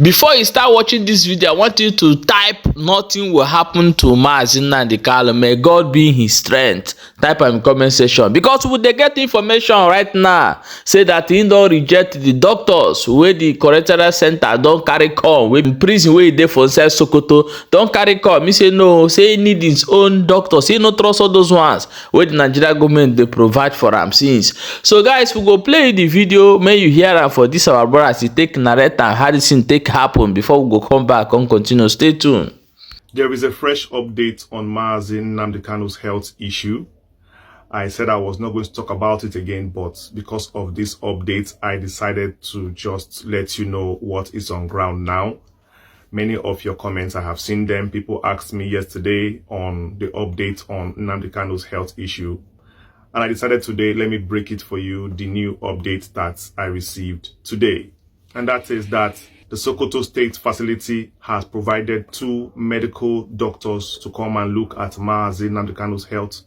Before you start watching this video, I want you to type "nothing will happen to Mazi Nnamdi. May God be his strength." Type in the comment section, because we dey get information right now say that he don reject the doctors wey the correctional center don carry come, wey prison wey dey for inside Sokoto don carry come. He say no, say he need his own doctors. He no trust all those ones wey the Nigeria government dey provide for am since. So guys, we go play the video make you hear am for this our brother as he take narrate am how this thing take happen before we go come back and continue. Stay tuned. There is a fresh update on Mazi Nnamdi health issue. I said I was not going to talk about it again, but because of this update, I decided to just let you know what is on ground now. Many of your comments, I have seen them. People asked me yesterday on the update on Nnamdi health issue. And I decided today, let me break it for you, the new update that I received today. And that is that the Sokoto State facility has provided 2 medical doctors to come and look at Mazi Nnamdi health.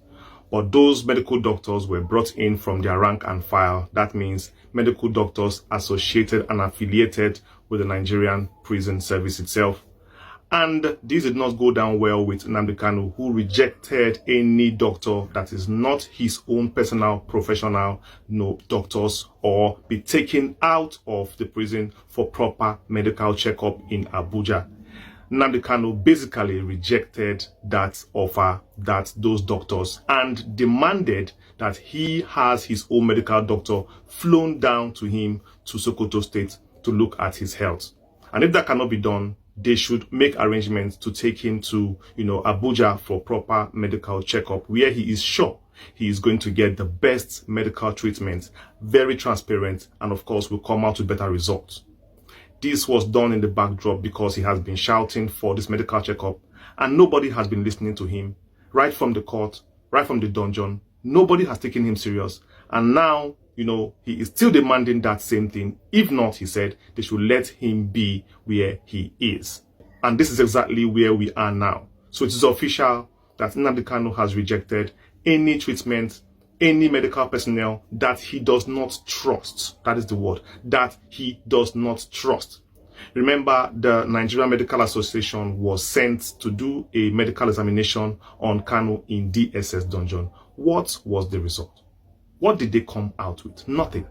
But those medical doctors were brought in from their rank and file. That means medical doctors associated and affiliated with the Nigerian prison service itself. And this did not go down well with Nnamdi, who rejected any doctor that is not his own personal professional doctors or be taken out of the prison for proper medical checkup in Abuja. Nnamdi basically rejected that offer, that those doctors, and demanded that he has his own medical doctor flown down to him to Sokoto State to look at his health. And if that cannot be done, they should make arrangements to take him to, Abuja for proper medical checkup, where he is sure he is going to get the best medical treatment, very transparent, and of course will come out with better results. This was done in the backdrop because he has been shouting for this medical checkup and nobody has been listening to him. Right from the court, right from the dungeon, nobody has taken him serious. And now, he is still demanding that same thing. If not, he said, they should let him be where he is. And this is exactly where we are now. So it is official that Nnamdi has rejected any treatment, any medical personnel that he does not trust. That is the word, that he does not trust. Remember, the Nigerian Medical Association was sent to do a medical examination on Kanu in DSS dungeon. What was the result? What did they come out with? Nothing.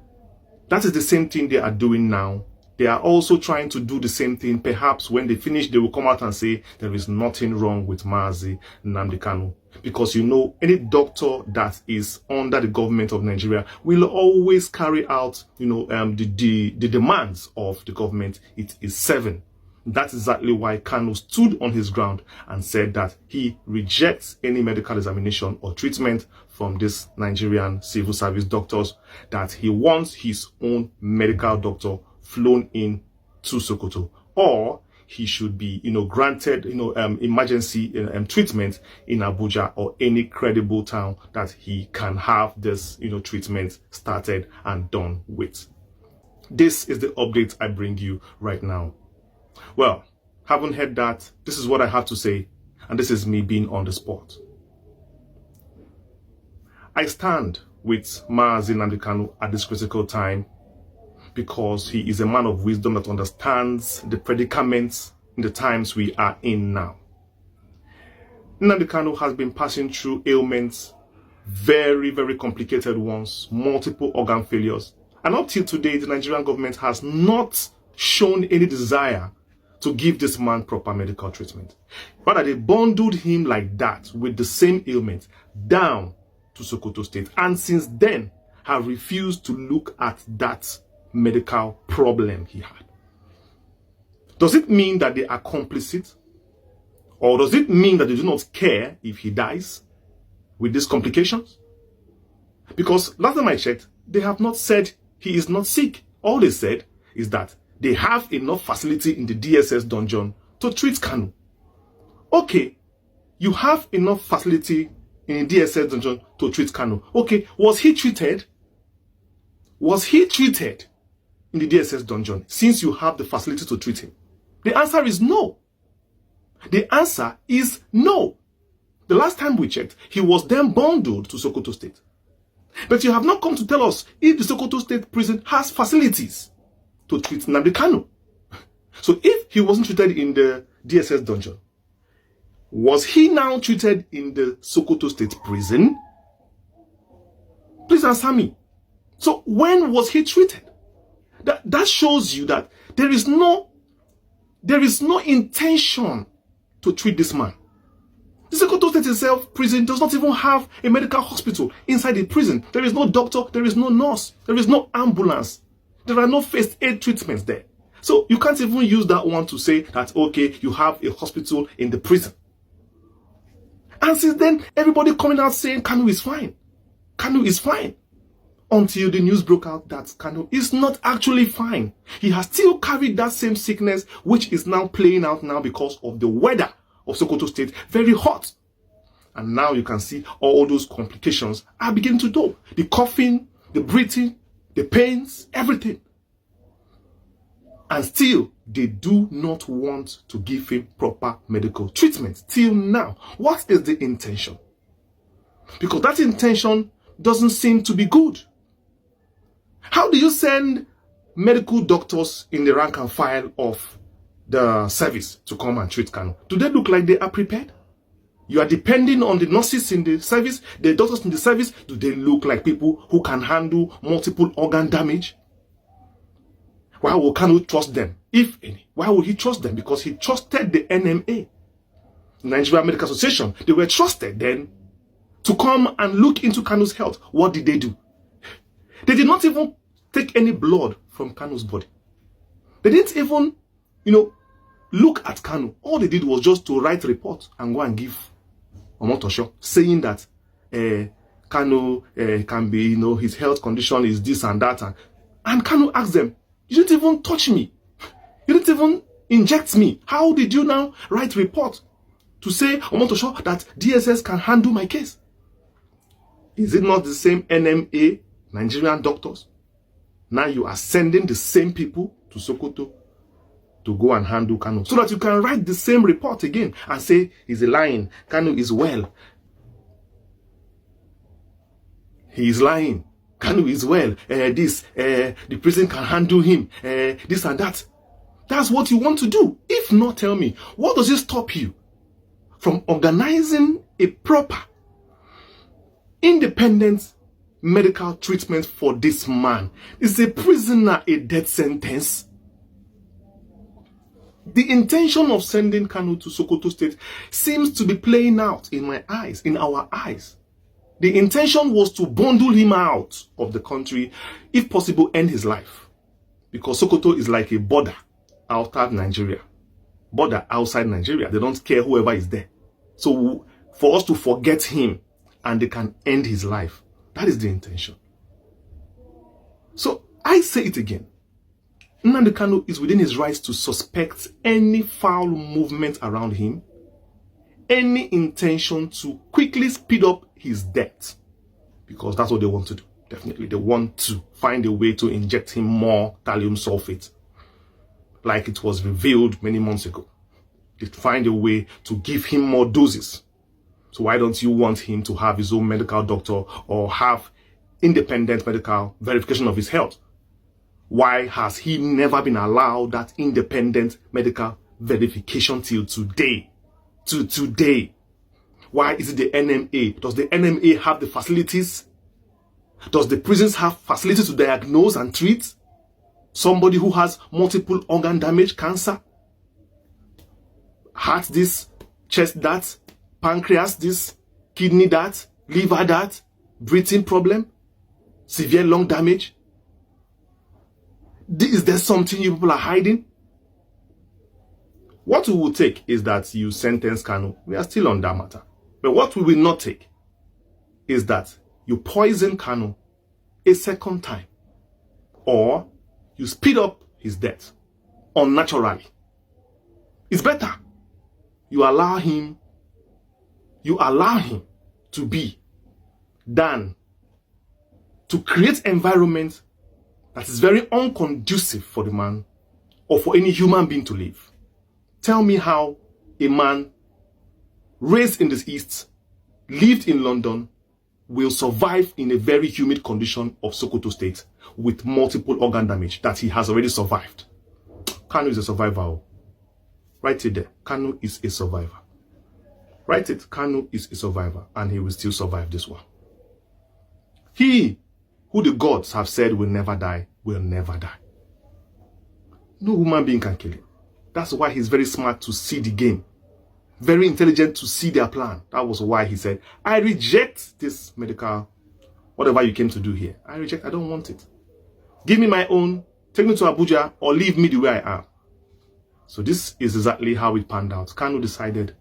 That is the same thing they are doing now. They are also trying to do the same thing. Perhaps when they finish, they will come out and say there is nothing wrong with Mazi Nnamdi. Because any doctor that is under the government of Nigeria will always carry out, the demands of the government. It is 7. That's exactly why Kanu stood on his ground and said that he rejects any medical examination or treatment from this Nigerian civil service doctors, that he wants his own medical doctor flown in to Sokoto, or he should be, granted, emergency treatment in Abuja or any credible town that he can have this, treatment started and done with. This is the update I bring you right now. Well, haven't heard that. This is what I have to say, and this is me being on the spot. I stand with Mazi Nnamdi at this critical time because he is a man of wisdom that understands the predicaments in the times we are in now. Nnamdi has been passing through ailments, very, very complicated ones, multiple organ failures. And up till today, the Nigerian government has not shown any desire to give this man proper medical treatment. Rather, they bundled him like that with the same ailment down to Sokoto State. And since then, have refused to look at that medical problem he had. Does it mean that they are complicit? Or does it mean that they do not care if he dies with these complications? Because last time I checked, they have not said he is not sick. All they said is that they have enough facility in the DSS dungeon to treat Kanu. Okay, you have enough facility in the DSS dungeon to treat Kanu. Okay, was he treated? Was he treated in the DSS dungeon since you have the facility to treat him? The answer is no. The answer is no. The last time we checked, he was then bundled to Sokoto State. But you have not come to tell us if the Sokoto State prison has facilities to treat Nnamdi. So if he wasn't treated in the DSS dungeon, was he now treated in the Sokoto State prison? Please answer me. So when was he treated? That shows you that there is no intention to treat this man. The Sokoto State itself prison does not even have a medical hospital inside the prison. There is no doctor, there is no nurse, there is no ambulance. There are no first aid treatments there. So you can't even use that one to say that, okay, you have a hospital in the prison. And since then, everybody coming out saying Kanu is fine. Kanu is fine. Until the news broke out that Kanu is not actually fine. He has still carried that same sickness, which is now playing out now because of the weather of Sokoto State, very hot. And now you can see all those complications are beginning to do. The coughing, the breathing, the pains, everything. And still, they do not want to give him proper medical treatment. Till now, what is the intention? Because that intention doesn't seem to be good. How do you send medical doctors in the rank and file of the service to come and treat Kanu? Do they look like they are prepared? You are depending on the nurses in the service, the doctors in the service. Do they look like people who can handle multiple organ damage? Why would Kanu trust them, if any? Why would he trust them? Because he trusted the NMA, Nigerian Medical Association. They were trusted then to come and look into Kanu's health. What did they do? They did not even take any blood from Kanu's body. They didn't even, look at Kanu. All they did was just to write a report and go and give Omotosho, saying that Kanu can be, his health condition is this and that. And Kanu asked them, you didn't even touch me. You didn't even inject me. How did you now write a report to say, Omotosho, that DSS can handle my case? Is it not the same NMA, Nigerian doctors? Now you are sending the same people to Sokoto to go and handle Kanu, so that you can write the same report again and say he's lying. Kanu is well. He is lying. Kanu is well. The prison can handle him. This and that. That's what you want to do. If not, tell me, what does it stop you from organizing a proper, independent medical treatment for this man? Is a prisoner a death sentence? The intention of sending Kanu to Sokoto State seems to be playing out in my eyes, in our eyes. The intention was to bundle him out of the country, if possible, end his life. Because Sokoto is like a border outside Nigeria. Border outside Nigeria. They don't care whoever is there. So for us to forget him and they can end his life. That is the intention. So I say it again. Nnamdi Kanu is within his rights to suspect any foul movement around him, any intention to quickly speed up his death, because that's what they want to do. Definitely, they want to find a way to inject him more thallium sulfate, like it was revealed many months ago. They find a way to give him more doses. So why don't you want him to have his own medical doctor or have independent medical verification of his health? Why has he never been allowed that independent medical verification till today? To today. Why is it the NMA? Does the NMA have the facilities? Does the prisons have facilities to diagnose and treat somebody who has multiple organ damage, cancer, heart this, chest that, pancreas this, kidney that, liver that, breathing problem, severe lung damage? Is there something you people are hiding? What we will take is that you sentence Kanu. We are still on that matter. But what we will not take is that you poison Kanu a second time, or you speed up his death unnaturally. It's better you allow him to be than to create environment that is very unconducive for the man or for any human being to live. Tell me how a man raised in the East, lived in London, will survive in a very humid condition of Sokoto State with multiple organ damage that he has already survived. Kanu is a survivor. Write it there. Kanu is a survivor. Write it. Kanu is a survivor, and he will still survive this one. He who the gods have said will never die, will never die. No human being can kill him. That's why he's very smart to see the game. Very intelligent to see their plan. That was why he said, I reject this medical, whatever you came to do here. I reject, I don't want it. Give me my own, take me to Abuja, or leave me the way I am. So this is exactly how it panned out. Kanu decided,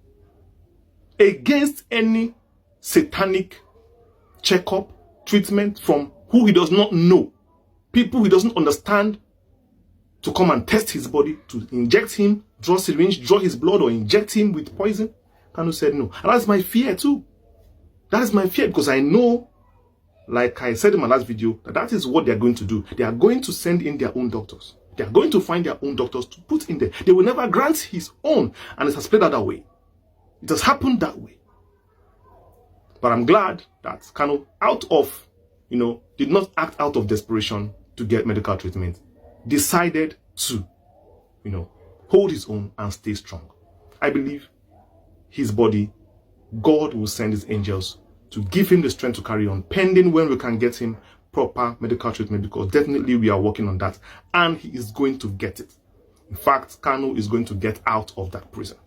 against any satanic checkup, treatment from who he does not know, people he doesn't understand, to come and test his body, to inject him, draw syringe, draw his blood, or inject him with poison. Kanu said no. And that's my fear too. That is my fear, because I know, like I said in my last video, that is what they're going to do. They are going to send in their own doctors. They are going to find their own doctors to put in there. They will never grant his own. And it has played out that way. It has happened that way. But I'm glad that Kanu, did not act out of desperation to get medical treatment. Decided to, hold his own and stay strong. I believe his body, God will send his angels to give him the strength to carry on, pending when we can get him proper medical treatment, because definitely we are working on that, and he is going to get it. In fact, Kanu is going to get out of that prison,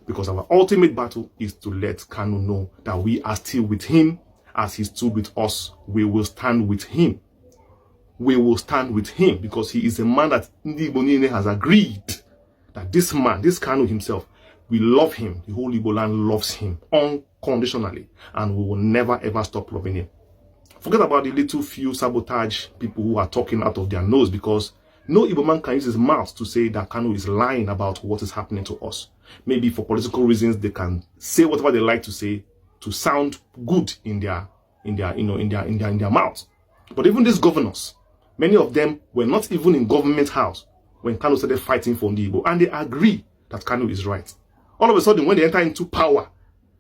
because our ultimate battle is to let Kanu know that we are still with him. As he stood with us, we will stand with him. We will stand with him, because he is a man that Ndi Igbo has agreed that this man, this Kanu himself, we love him. The whole Igbo land loves him unconditionally, and we will never ever stop loving him. Forget about the little few sabotage people who are talking out of their nose, because no Igbo man can use his mouth to say that Kanu is lying about what is happening to us. Maybe for political reasons, they can say whatever they like to say to sound good in their mouth. But even these governors, many of them were not even in government house when Kanu started fighting for Ndi Igbo, and they agree that Kanu is right. All of a sudden, when they enter into power,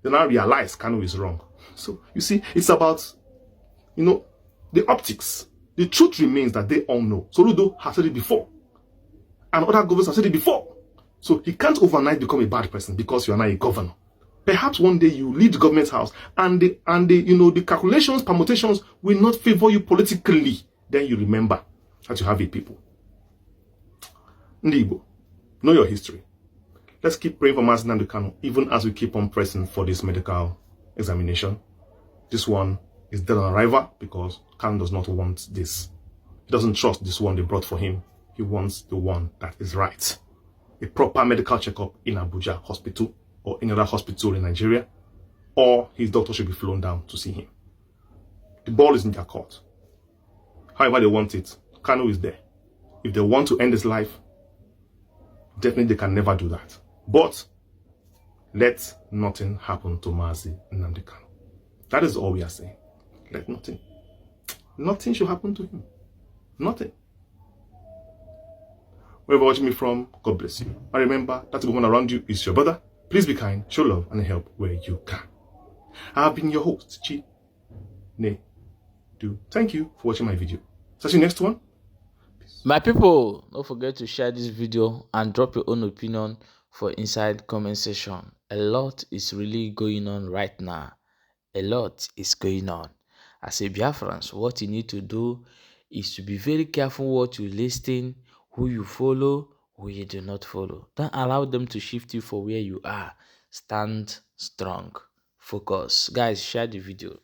they now realize Kanu is wrong. So you see, it's about the optics. The truth remains that they all know. Soludo has said it before, and other governors have said it before. So he can't overnight become a bad person because you are not a governor. Perhaps one day you leave the government house, and the calculations, permutations will not favor you politically. Then you remember that you have a people. Ndi Igbo, know your history. Let's keep praying for Mazi Nnamdi Kanu, even as we keep on pressing for this medical examination. This one is dead on arrival, because Kanu does not want this. He doesn't trust this one they brought for him. He wants the one that is right. A proper medical checkup in Abuja hospital, or any other hospital in Nigeria, or his doctor should be flown down to see him. The ball is in their court. However they want it, Kanu is there. If they want to end his life, definitely they can never do that. But let nothing happen to Mazi Nnamdi Kanu. That is all we are saying. Let nothing should happen to him. Nothing. Wherever you're watching me from, God bless you. And remember, that the woman around you is your brother. Please be kind, show love, and help where you can. I have been your host, Nnamdi. Thank you for watching my video. See you next one. Peace. My people, don't forget to share this video and drop your own opinion for inside comment section. A lot is really going on right now. A lot is going on. As a Biafrans, what you need to do is to be very careful what you listen, who you follow, who you do not follow. Don't allow them to shift you for where you are. Stand strong. Focus. Guys, share the video.